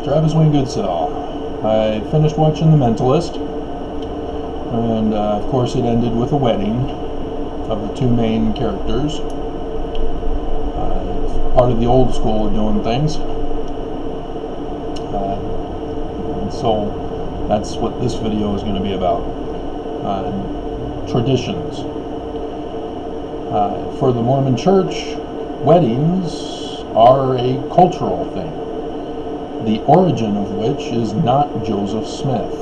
Travis Wayne Goodsill. I finished watching The Mentalist, and of course it ended with a wedding of the two main characters. It's part of the old school of doing things. And so that's what this video is going to be about. Traditions. For the Mormon Church, weddings are a cultural thing, the origin of which is not Joseph Smith.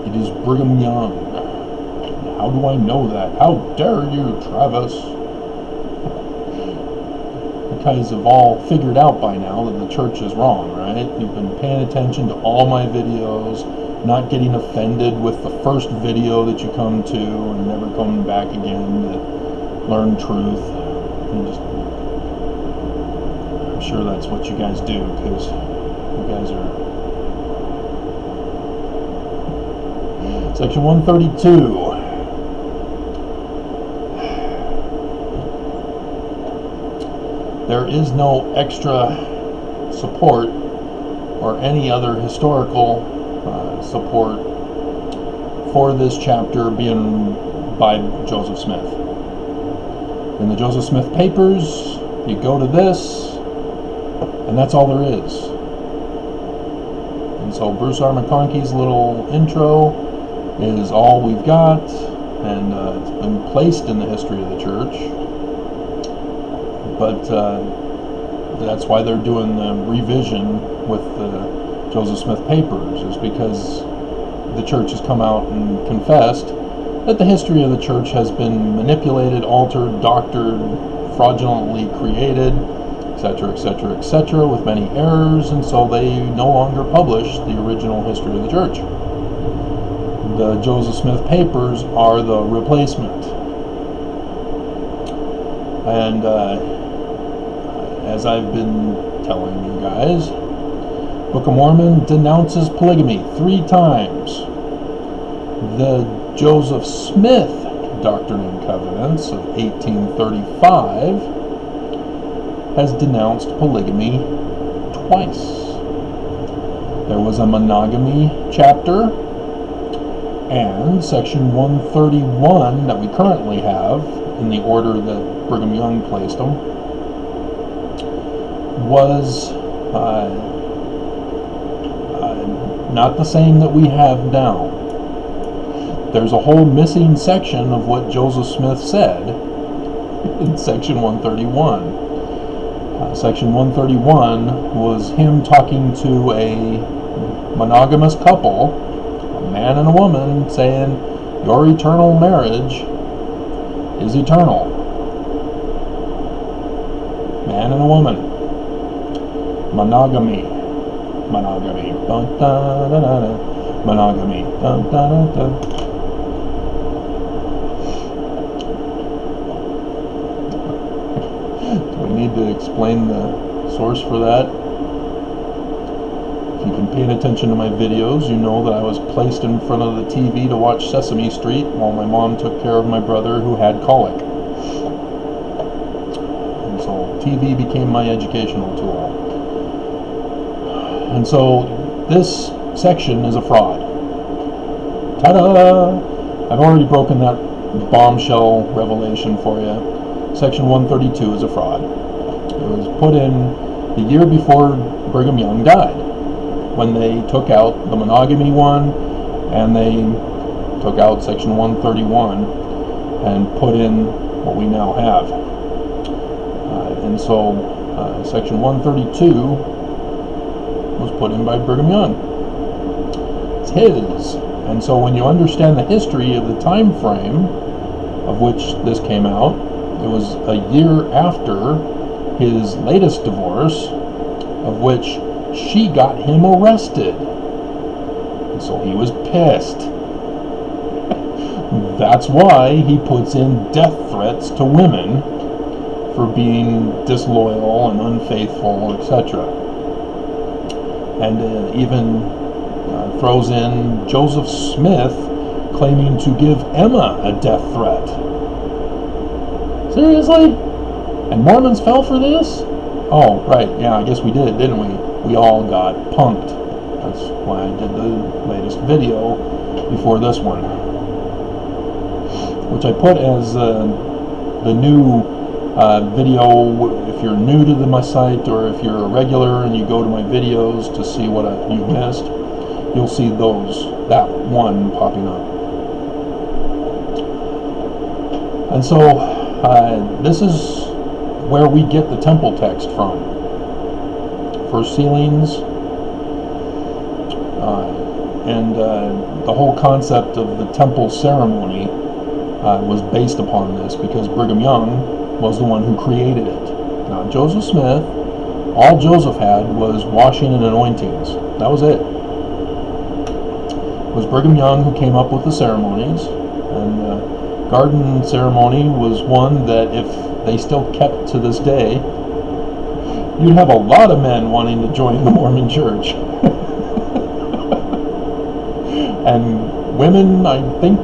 It is Brigham Young. How do I know that? How dare you, Travis? You guys have all figured out by now that the church is wrong, right? You've been paying attention to all my videos, not getting offended with the first video that you come to and never coming back again to learn truth. I'm sure that's what you guys do, because you guys are... Section 132. There is no extra support or any other historical support for this chapter being by Joseph Smith. In the Joseph Smith papers, you go to this, and that's all there is. And so Bruce R. McConkey's little intro is all we've got, and it's been placed in the history of the church. But that's why they're doing the revision with the Joseph Smith papers, is because the church has come out and confessed that the history of the church has been manipulated, altered, doctored, fraudulently created, etc., etc., etc., with many errors, and so they no longer publish the original history of the church. The Joseph Smith papers are the replacement. And as I've been telling you guys, Book of Mormon denounces polygamy 3 times. The Joseph Smith Doctrine and Covenants of 1835 has denounced polygamy twice. There was a monogamy chapter, and section 131 that we currently have, in the order that Brigham Young placed them, was not the same that we have now. There's a whole missing section of what Joseph Smith said in section 131. Section 131 was him talking to a monogamous couple, a man and a woman, saying, your eternal marriage is eternal. Man and a woman. Monogamy. Monogamy. Dun, dun, dun, dun, dun. Monogamy. Dun, dun, dun, dun. Do we need to explain the source for that? If you've been paying attention to my videos, you know that I was placed in front of the TV to watch Sesame Street while my mom took care of my brother who had colic. And so TV became my educational tool. And so this section is a fraud. Ta-da! I've already broken that bombshell revelation for you. Section 132 is a fraud. It was put in the year before Brigham Young died, when they took out the monogamy one, and they took out section 131 and put in what we now have. And so section 132 was put in by Brigham Young. It's his. And so when you understand the history of the time frame of which this came out, it was a year after his latest divorce, of which she got him arrested. And so he was pissed. That's why he puts in death threats to women for being disloyal and unfaithful, etc. And even throws in Joseph Smith claiming to give Emma a death threat. Seriously? And Mormons fell for this? Oh, right, yeah, I guess we did, didn't we? we all got punked. That's why I did the latest video before this one, which I put as the new video. If you're new to my site, or if you're a regular and you go to my videos to see what you've missed, you'll see that one popping up. And so this is where we get the temple text from. For sealings, and the whole concept of the temple ceremony was based upon this, because Brigham Young was the one who created it, not Joseph Smith. All Joseph had was washing and anointings. That was it. It was Brigham Young who came up with the ceremonies, and garden ceremony was one that, if they still kept to this day, you'd have a lot of men wanting to join the Mormon church. And women, I think,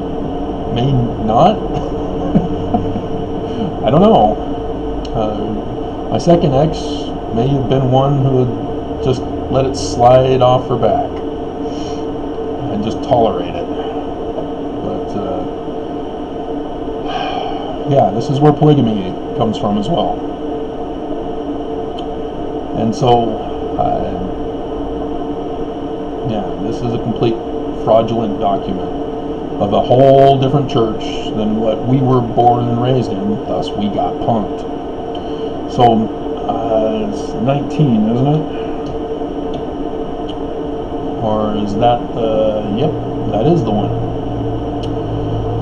may not. I don't know. My second ex may have been one who would just let it slide off her back and just tolerate it. But yeah, this is where polygamy comes from as well. And so, yeah, this is a complete fraudulent document of a whole different church than what we were born and raised in. Thus, we got punked. So, it's 19, isn't it? Or is that the... Yep, that is the one.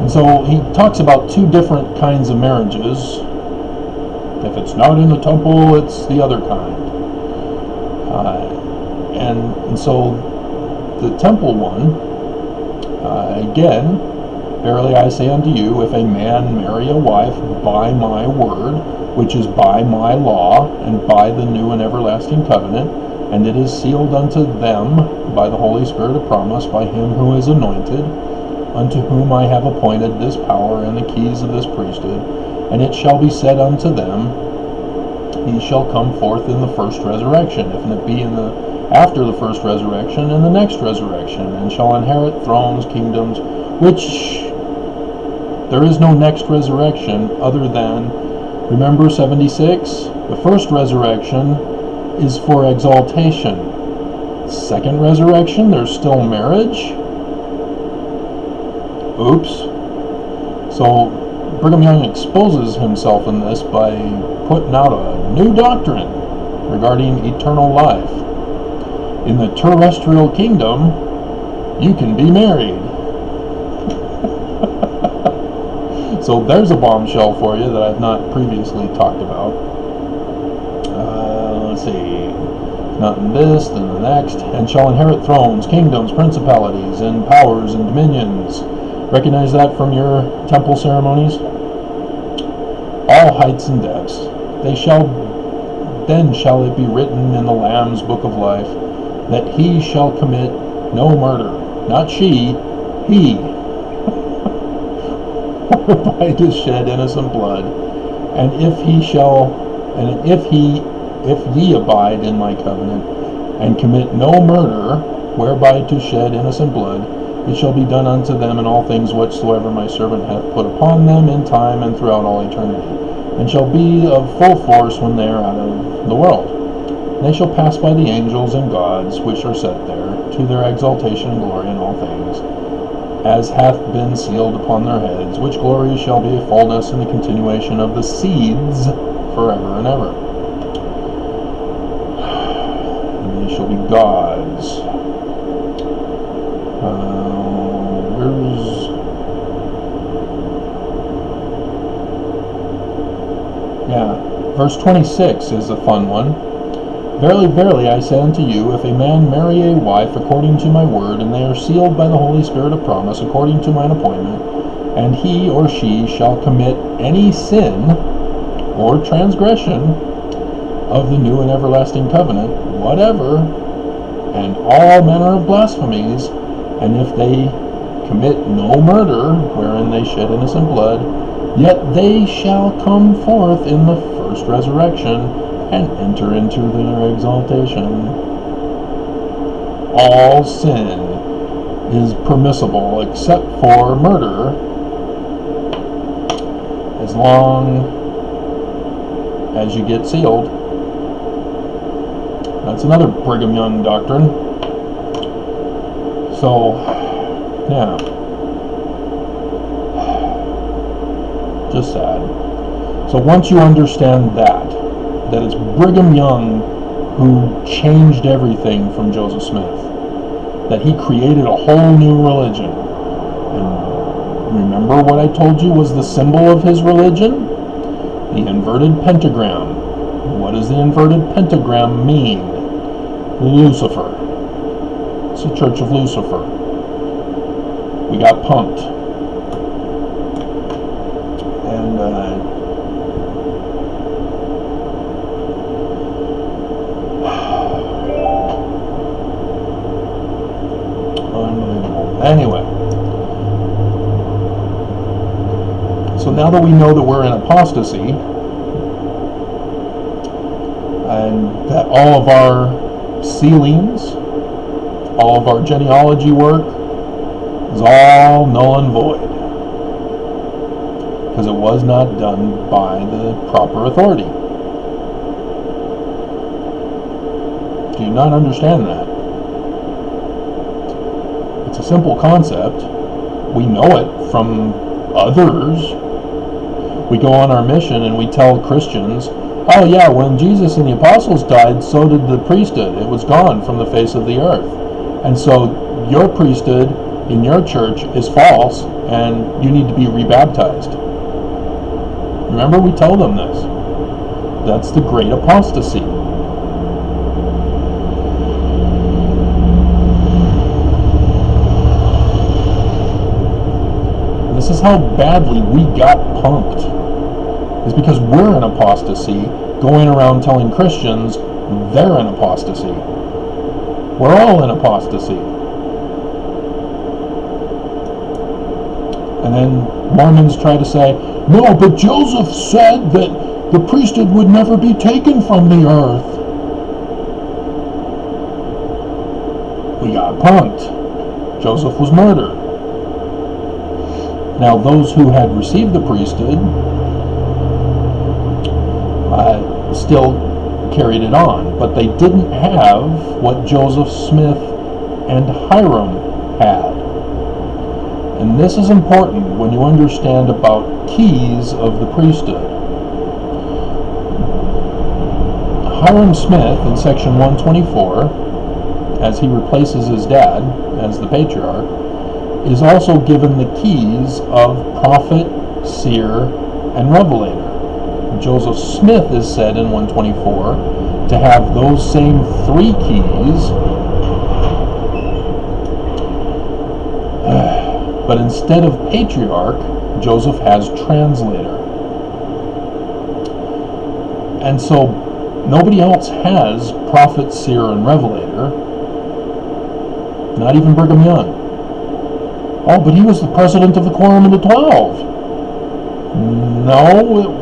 And so, he talks about two different kinds of marriages. If it's not in the temple, it's the other kind. And so, the temple one, again, verily I say unto you, if a man marry a wife by my word, which is by my law, and by the new and everlasting covenant, and it is sealed unto them by the Holy Spirit of promise, by him who is anointed, unto whom I have appointed this power and the keys of this priesthood, and it shall be said unto them, he shall come forth in the first resurrection, if it be after the first resurrection, in the next resurrection, and shall inherit thrones, kingdoms, which there is no next resurrection other than, remember 76? The first resurrection is for exaltation. Second resurrection, there's still marriage. Oops. So Brigham Young exposes himself in this by putting out a new doctrine regarding eternal life. In the terrestrial kingdom, you can be married. So there's a bombshell for you that I've not previously talked about. Let's see. Not in this, then the next. And shall inherit thrones, kingdoms, principalities, and powers, and dominions. Recognize that from your temple ceremonies? All heights and depths. Then shall it be written in the Lamb's book of life, that he shall commit no murder, not she, he, whereby to shed innocent blood. And if ye abide in my covenant, and commit no murder, whereby to shed innocent blood, it shall be done unto them in all things whatsoever my servant hath put upon them in time and throughout all eternity, and shall be of full force when they are out of the world. They shall pass by the angels and gods which are set there, to their exaltation and glory in all things, as hath been sealed upon their heads, which glory shall be a fullness in the continuation of the seeds forever and ever. And they shall be gods. Verse 26 is a fun one. Verily, verily, I say unto you, if a man marry a wife according to my word, and they are sealed by the Holy Spirit of promise according to mine appointment, and he or she shall commit any sin or transgression of the new and everlasting covenant, whatever, and all manner of blasphemies, and if they commit no murder, wherein they shed innocent blood, yet they shall come forth in the first resurrection, and enter into their exaltation. all sin is permissible except for murder, as long as you get sealed. That's another Brigham Young doctrine. So, yeah. Just sad. So once you understand that it's Brigham Young who changed everything from Joseph Smith, that he created a whole new religion. And remember what I told you was the symbol of his religion? The inverted pentagram. What does the inverted pentagram mean? Lucifer. It's the Church of Lucifer. We got punked. And unbelievable. Anyway, so now that we know that we're in apostasy, and that all of our sealings, all of our genealogy work is all null and void, because it was not done by the proper authority. Do you not understand that? It's a simple concept. We know it from others. We go on our mission and we tell Christians, oh yeah, when Jesus and the apostles died, so did the priesthood. It was gone from the face of the earth. And so your priesthood in your church is false, and you need to be rebaptized. Remember, we tell them this. That's the great apostasy. And this is how badly we got punked. Is because we're in apostasy, going around telling Christians they're in apostasy. We're all in apostasy. And then Mormons try to say, no, but Joseph said that the priesthood would never be taken from the earth. We got punked. Joseph was murdered. Now those who had received the priesthood still carried it on, but they didn't have what Joseph Smith and Hiram had. And this is important when you understand about keys of the priesthood. Hiram Smith in section 124, as he replaces his dad as the patriarch, is also given the keys of prophet, seer, and revelator. Joseph Smith is said in 124 to have those same three keys, but instead of patriarch, Joseph has translator. And so nobody else has prophet, seer, and revelator, not even Brigham Young. Oh, but he was the president of the Quorum of the 12. No,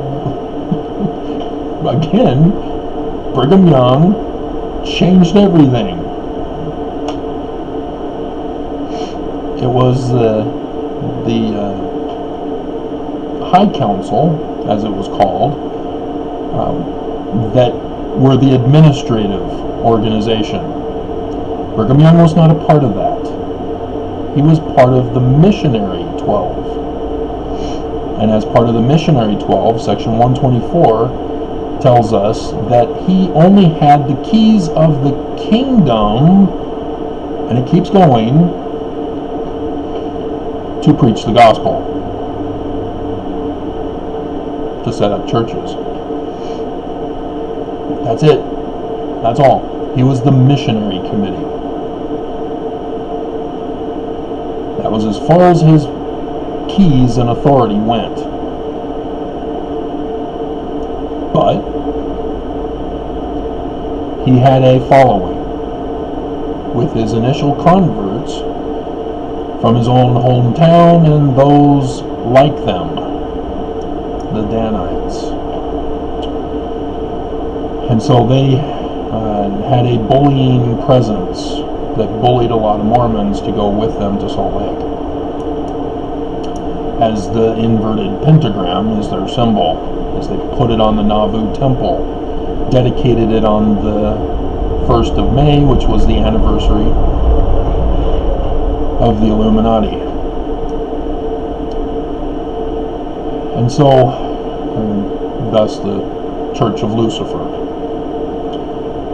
again, Brigham Young changed everything. It was the High Council, as it was called, that were the administrative organization. Brigham Young was not a part of that. He was part of the Missionary 12. And as part of the Missionary 12, section 124 tells us that he only had the keys of the kingdom, and it keeps going, to preach the gospel, to set up churches. That's it. That's all. He was the missionary committee. That was as far as his keys and authority went. But he had a following with his initial converts from his own hometown and those like them, the Danites. And so they had a bullying presence that bullied a lot of Mormons to go with them to Salt Lake, as the inverted pentagram is their symbol, as they put it on the Nauvoo temple, dedicated it on the 1st of May, which was the anniversary of the Illuminati. And so, thus the Church of Lucifer.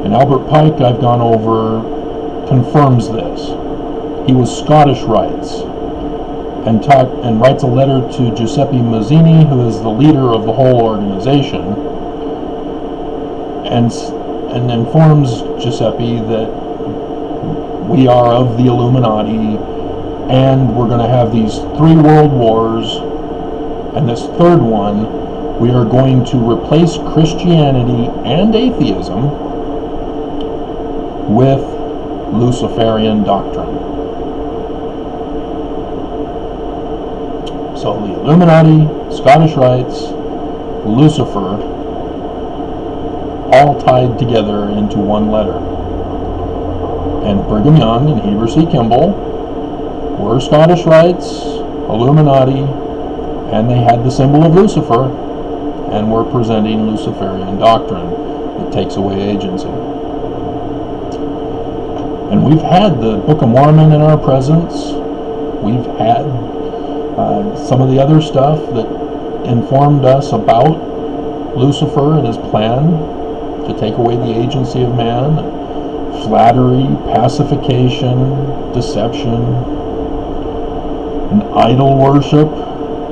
And Albert Pike, I've gone over, confirms this. He was Scottish Rites, and writes a letter to Giuseppe Mazzini, who is the leader of the whole organization, and informs Giuseppe that we are of the Illuminati, and we're going to have these 3 world wars, and this third one, we are going to replace Christianity and atheism with Luciferian doctrine. So the Illuminati, Scottish Rites, Lucifer, all tied together into one letter. And Brigham Young and Heber C. Kimball were Scottish Rites, Illuminati, and they had the symbol of Lucifer, and were presenting Luciferian doctrine that takes away agency. And we've had the Book of Mormon in our presence. We've had some of the other stuff that informed us about Lucifer and his plan to take away the agency of man. Flattery, pacification, deception, and idol worship,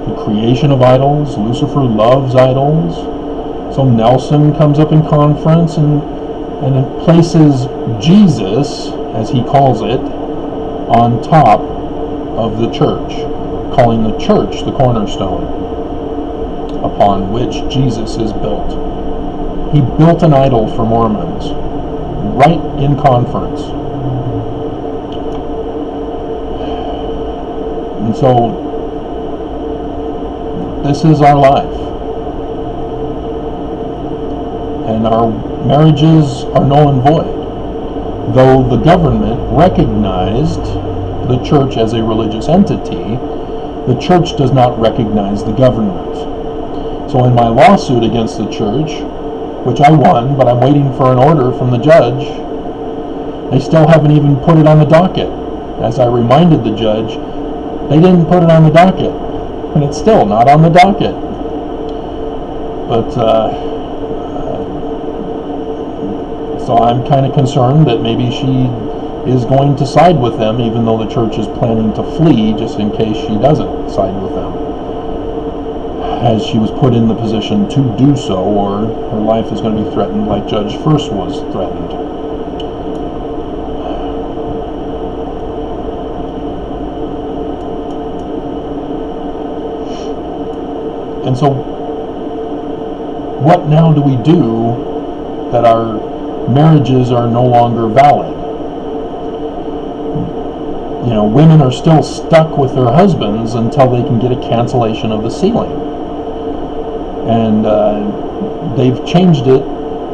the creation of idols. Lucifer loves idols. So Nelson comes up in conference and it places Jesus, as he calls it, on top of the church, calling the church the cornerstone upon which Jesus is built. He built an idol for Mormons right in conference. And so this is our life. And our marriages are null and void, though the government recognized the church as a religious entity. The church does not recognize the government. So in my lawsuit against the church, which I won, but I'm waiting for an order from the judge, they still haven't even put it on the docket. As I reminded the judge, they didn't put it on the docket, and it's still not on the docket. But so I'm kind of concerned that maybe she is going to side with them, even though the church is planning to flee, just in case she doesn't side with them, as she was put in the position to do so, or her life is going to be threatened like Judge First was threatened. And so, what now do we do that our marriages are no longer valid? You know, women are still stuck with their husbands until they can get a cancellation of the sealing. And they've changed it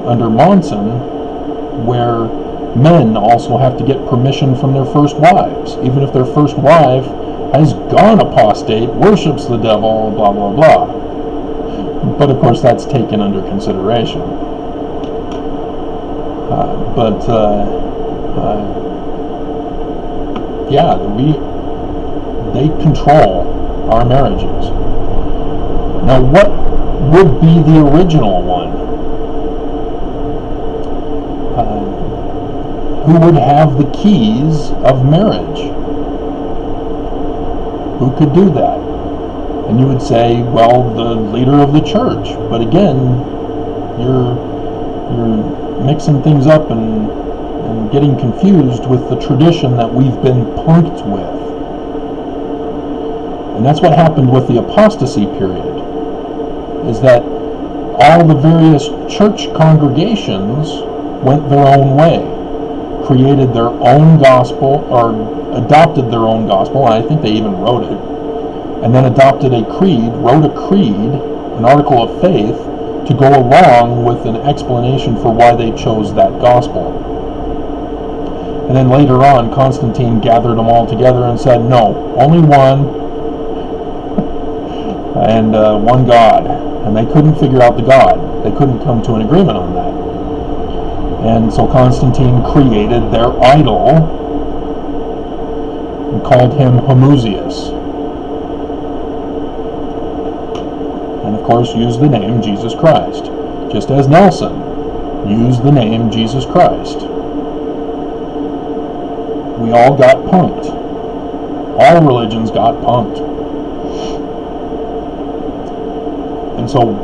under Monson, where men also have to get permission from their first wives, even if their first wife has gone apostate, worships the devil, blah, blah, blah. But of course that's taken under consideration. Yeah, they control our marriages. Now, what would be the original one? Who would have the keys of marriage? Who could do that? And you would say, well, the leader of the church. But again, you're mixing things up and getting confused with the tradition that we've been punked with. And that's what happened with the apostasy period, is that all the various church congregations went their own way, created their own gospel, or adopted their own gospel. I think they even wrote it, and then adopted a creed, wrote a creed, an article of faith, to go along with an explanation for why they chose that gospel. And then later on, Constantine gathered them all together and said, no, only one, and one God. And they couldn't figure out the God. They couldn't come to an agreement on that. And so Constantine created their idol and called him Homoousius. And of course used the name Jesus Christ, just as Nelson used the name Jesus Christ. We all got punked. All religions got punked. And so,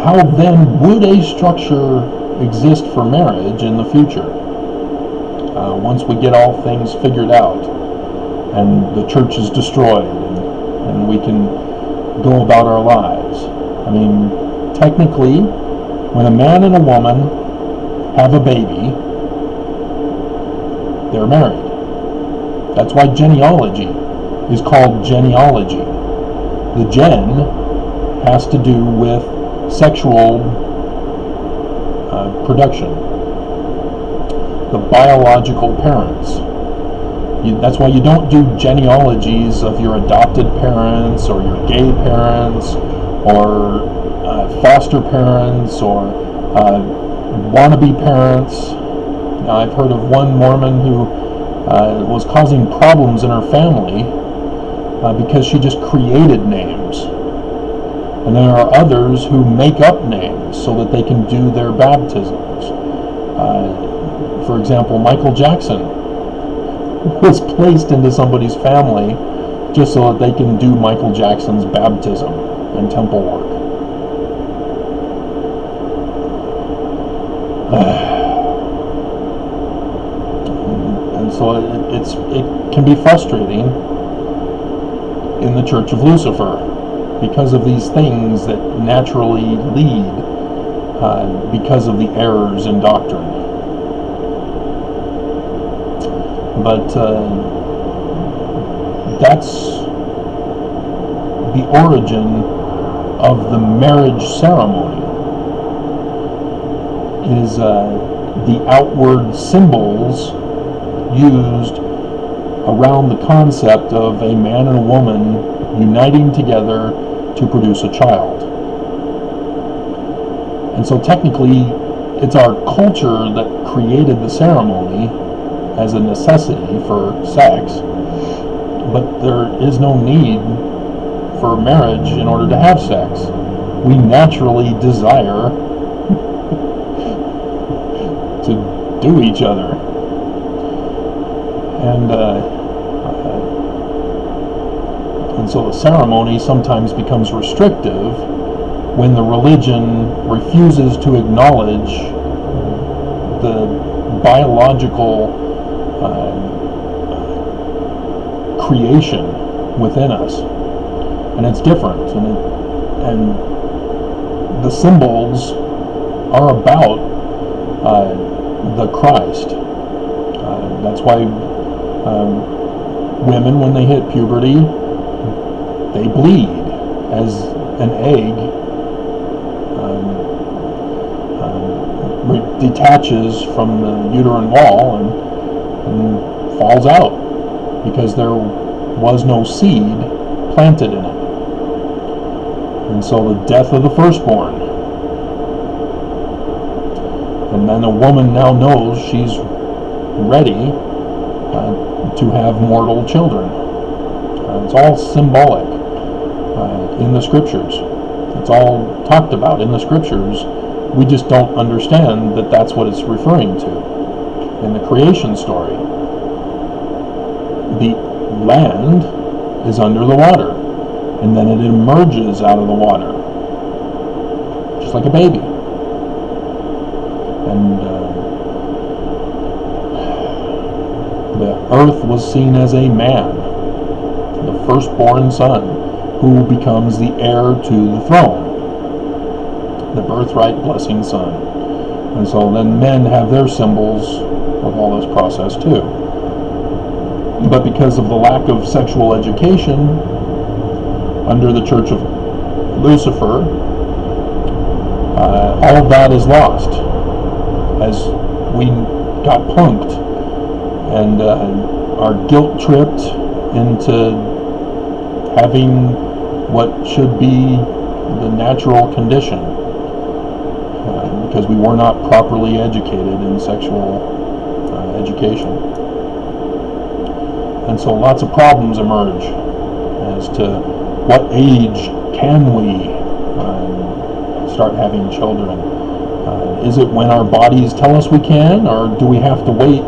how then would a structure exist for marriage in the future? Once we get all things figured out, and the church is destroyed, and we can go about our lives. I mean, technically, when a man and a woman have a baby, they're married. That's why genealogy is called genealogy. The gen has to do with sexual production. The biological parents. That's why you don't do genealogies of your adopted parents or your gay parents or foster parents or wannabe parents. Now, I've heard of one Mormon who was causing problems in her family because she just created names. And there are others who make up names so that they can do their baptisms. For example, Michael Jackson was placed into somebody's family just so that they can do Michael Jackson's baptism and temple work. And so it can be frustrating in the Church of Lucifer because of these things that naturally lead because of the errors in doctrine. But that's the origin of the marriage ceremony, is the outward symbols used around the concept of a man and a woman uniting together to produce a child. And so technically, it's our culture that created the ceremony as a necessity for sex, but there is no need for marriage in order to have sex. We naturally desire to do each other. And so the ceremony sometimes becomes restrictive when the religion refuses to acknowledge the biological creation within us. And it's different. And the symbols are about the Christ. That's why women, when they hit puberty, they bleed as an egg detaches from the uterine wall and falls out because there was no seed planted in it. And so the death of the firstborn. And then a woman now knows she's ready to have mortal children. It's all symbolic in the scriptures. It's all talked about in the scriptures. We just don't understand that that's what it's referring to. In the creation story, the land is under the water, and then it emerges out of the water, just like a baby. And the earth was seen as a man, the firstborn son, who becomes the heir to the throne, the birthright blessing son. And so then men have their symbols of all this process too. But because of the lack of sexual education under the Church of Lucifer, all of that is lost as we got punked and are guilt-tripped into having what should be the natural condition, because we were not properly educated in sexual education. And so lots of problems emerge as to what age can we start having children. Is it when our bodies tell us we can, or do we have to wait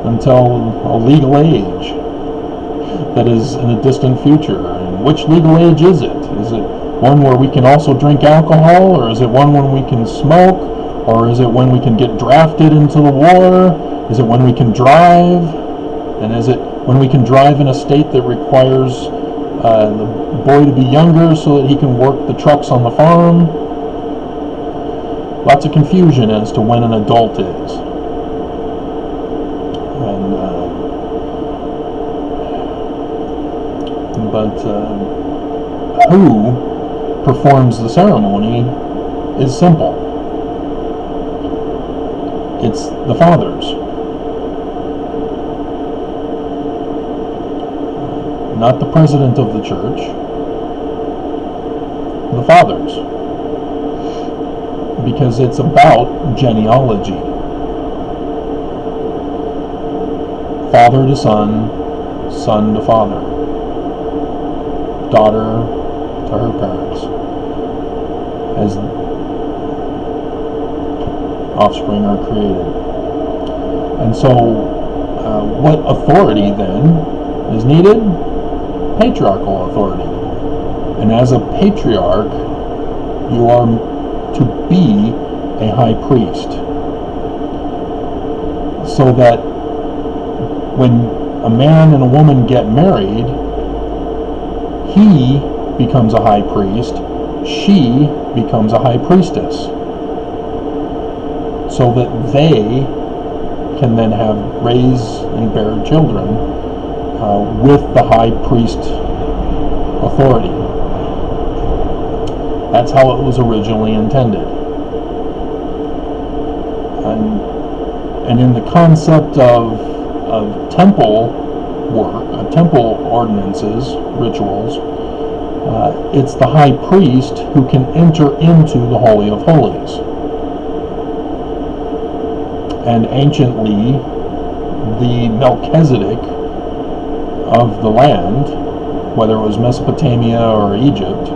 until a legal age that is in a distant future? And which legal age is it? Is it one where we can also drink alcohol, or is it one when we can smoke, or is it when we can get drafted into the war? Is it when we can drive? And is it when we can drive in a state that requires the boy to be younger so that he can work the trucks on the farm? Lots of confusion as to when an adult is. And who performs the ceremony is simple. It's the fathers. Not the president of the church. The fathers. Because it's about genealogy. Father to son, son to father, daughter to her parents, as offspring are created. And so, what authority then is needed? Patriarchal authority. And as a patriarch, you are to be a high priest, so that when a man and a woman get married, he becomes a high priest, she becomes a high priestess, so that they can then raise and bear children with the high priest authority. That's how it was originally intended. And in the concept of temple work, temple ordinances, rituals, it's the high priest who can enter into the Holy of Holies. And anciently, the Melchizedek of the land, whether it was Mesopotamia or Egypt,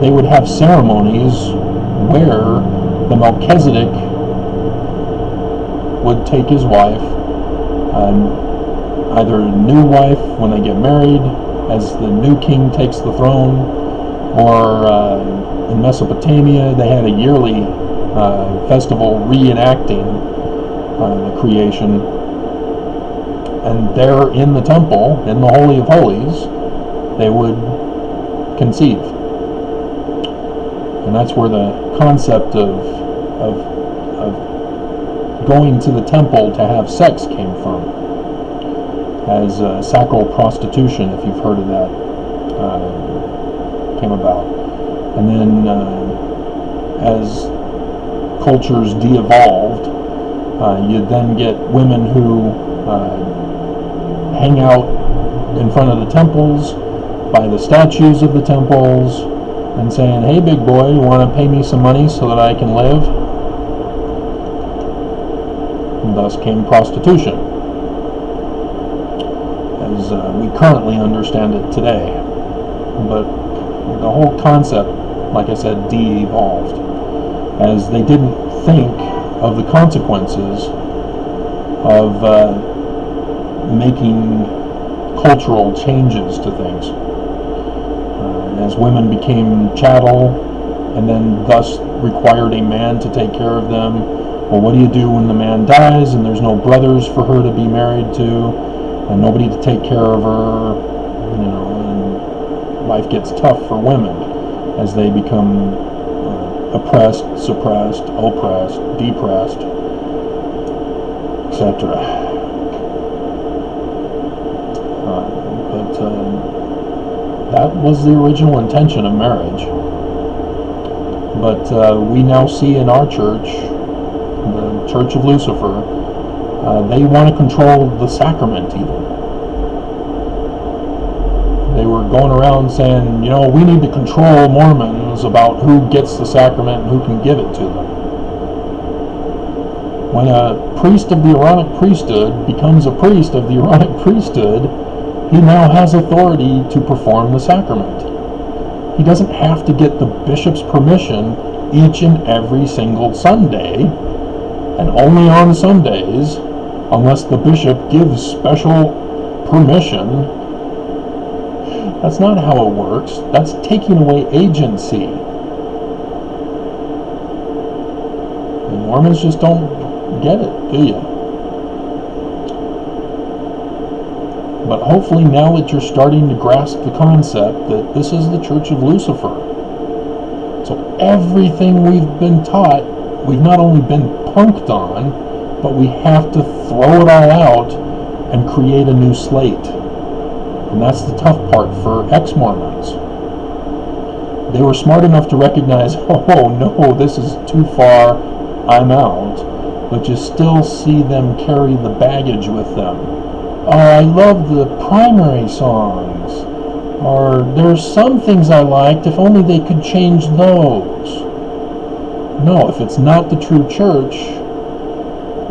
they would have ceremonies where the Melchizedek would take his wife, either a new wife when they get married, as the new king takes the throne, or in Mesopotamia they had a yearly festival reenacting the creation, and there in the temple, in the Holy of Holies, they would conceive. And that's where the concept of going to the temple to have sex came from, as sacral prostitution, if you've heard of that, came about. And then as cultures de-evolved, you then get women who hang out in front of the temples, by the statues of the temples, and saying, "Hey, big boy, you want to pay me some money so that I can live?" And thus came prostitution, as we currently understand it today. But the whole concept, like I said, de-evolved, as they didn't think of the consequences of making cultural changes to things. As women became chattel, and then thus required a man to take care of them. Well, what do you do when the man dies and there's no brothers for her to be married to, and nobody to take care of her? And life gets tough for women as they become oppressed, suppressed, oppressed, depressed, etc. That was the original intention of marriage. But we now see in our church, the Church of Lucifer, They want to control the sacrament even. They were going around saying, we need to control Mormons about who gets the sacrament and who can give it to them. When a priest of the Aaronic priesthood becomes a priest of the Aaronic priesthood, he now has authority to perform the sacrament. He doesn't have to get the bishop's permission each and every single Sunday, and only on Sundays, unless the bishop gives special permission. That's not how it works. That's taking away agency. And Mormons just don't get it, do you? But hopefully now that you're starting to grasp the concept that this is the Church of Lucifer. So everything we've been taught, we've not only been punked on, but we have to throw it all out and create a new slate. And that's the tough part for ex-Mormons. They were smart enough to recognize, oh no, this is too far, I'm out. But you still see them carry the baggage with them. Oh, I love the primary songs. Or there's some things I liked, if only they could change those. No, if it's not the true church,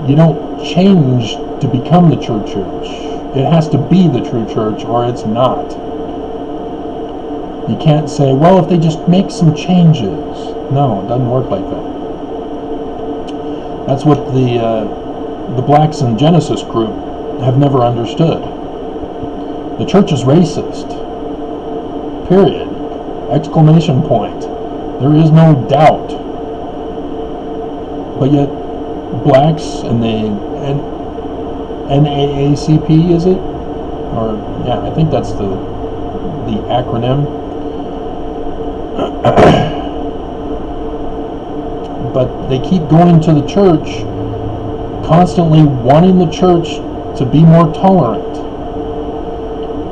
you don't change to become the true church. It has to be the true church or it's not. You can't say, well, if they just make some changes. No, it doesn't work like that. That's what the blacks in Genesis group have never understood. The church is racist. Period. Exclamation point. There is no doubt. But yet, blacks and the NAACP, is it? Or yeah, I think that's the acronym. But they keep going to the church, constantly wanting the church to be more tolerant.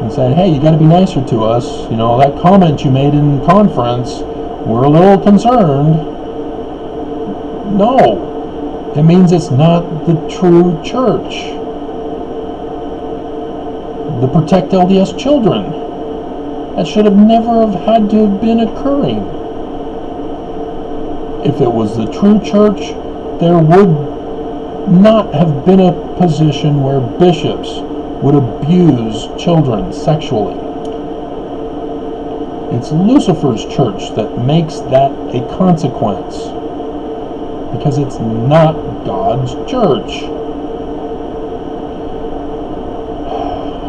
And saying, hey, you got to be nicer to us. That comment you made in conference, we're a little concerned. No. It means it's not the true church. The Protect LDS Children. That should have never have had to have been occurring. If it was the true church, there would not have been a position where bishops would abuse children sexually. It's Lucifer's church that makes that a consequence. Because it's not God's church.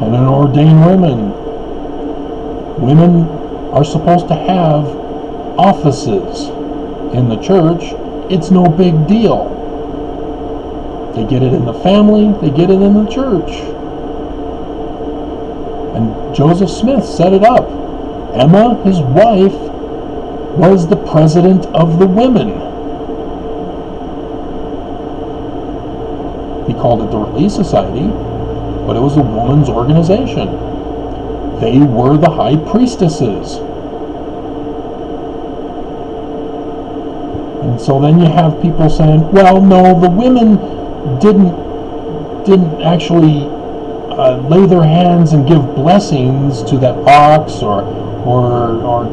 And in ordained women, women are supposed to have offices in the church. It's no big deal. They get it in the family, they get it in the church. And Joseph Smith set it up. Emma, his wife, was the president of the women. He called it the Relief Society, but it was a woman's organization. They were the high priestesses. And so then you have people saying, well, no, the women didn't actually lay their hands and give blessings to that ox or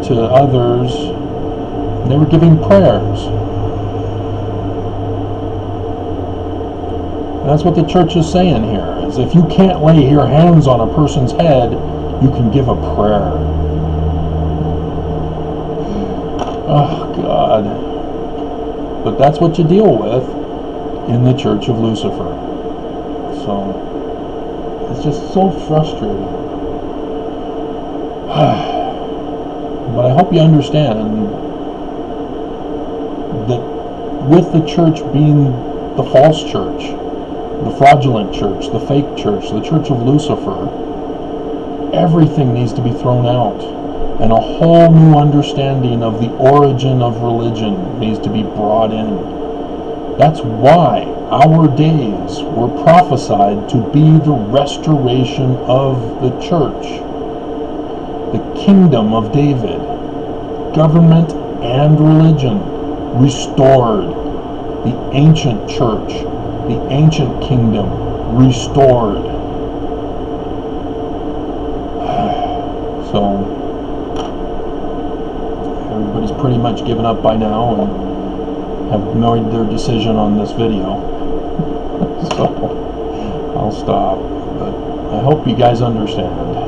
to others. They were giving prayers. And that's what the church is saying here, is if you can't lay your hands on a person's head, you can give a prayer. Oh, God. But that's what you deal with in the Church of Lucifer. So, it's just so frustrating. But I hope you understand that with the church being the false church, the fraudulent church, the fake church, the Church of Lucifer, everything needs to be thrown out. And a whole new understanding of the origin of religion needs to be brought in. That's why our days were prophesied to be the restoration of the church. The kingdom of David, government and religion restored. The ancient church the ancient kingdom restored. So everybody's pretty much given up by now and have made their decision on this video. So I'll stop, but I hope you guys understand.